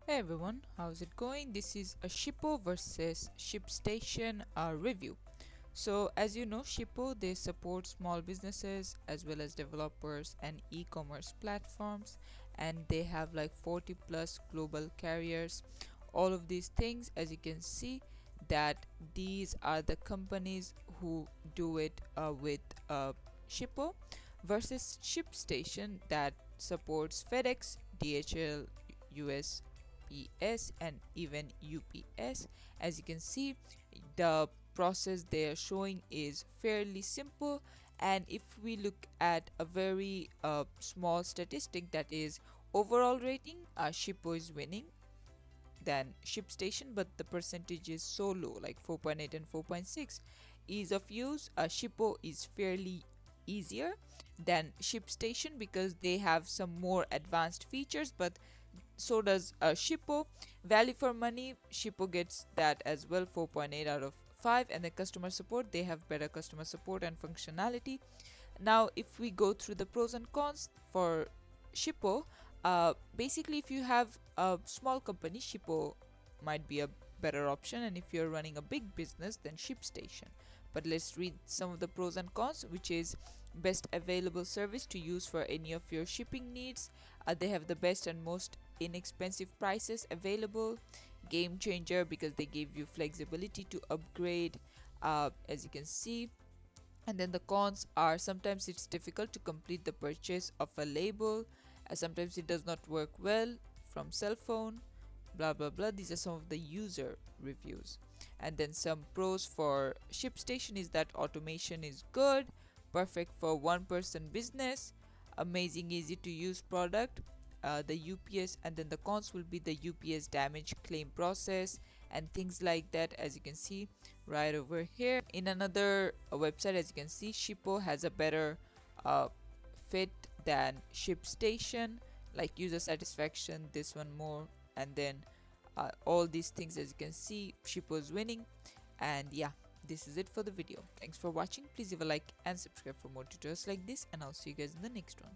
Hey everyone, how's it going? This is a Shippo versus Shipstation review. So, as you know, Shippo they support small businesses as well as developers and e-commerce platforms, and they have like 40 plus global carriers. All of these things, as you can see, that these are the companies who do it with Shippo versus ShipStation that supports FedEx, DHL, USPS, and even UPS. As you can see, the process they are showing is fairly simple, and if we look at a very small statistic, that is overall rating, Shippo is winning than ShipStation, but the percentage is so low, like 4.8 and 4.6. Ease of use, Shippo is fairly easier than ShipStation because they have some more advanced features, but so does Shippo. Value for money, Shippo gets that as well, 4.8 out of 5. And the customer support, they have better customer support and functionality. Now if we go through the pros and cons for Shippo, basically if you have a small company, Shippo might be a better option, and if you're running a big business, then ShipStation. But let's read some of the pros and cons, which is best available service to use for any of your shipping needs. They have the best and most inexpensive prices available. Game changer because they give you flexibility to upgrade, as you can see. And then the cons are sometimes it's difficult to complete the purchase of a label, sometimes it does not work well from cell phone, blah blah blah. These are some of the user reviews. And then some pros for ShipStation is that automation is good, perfect for one person business, amazing easy to use product. The UPS, and then the cons will be the UPS damage claim process and things like that, as you can see right over here. In another website, as you can see, Shippo has a better uh, fit than ShipStation, like user satisfaction, this one more, and then all these things, as you can see, Shippo is winning. And yeah, this is it for the video. Thanks for watching. Please leave a like and subscribe for more tutorials like this, and I'll see you guys in the next one.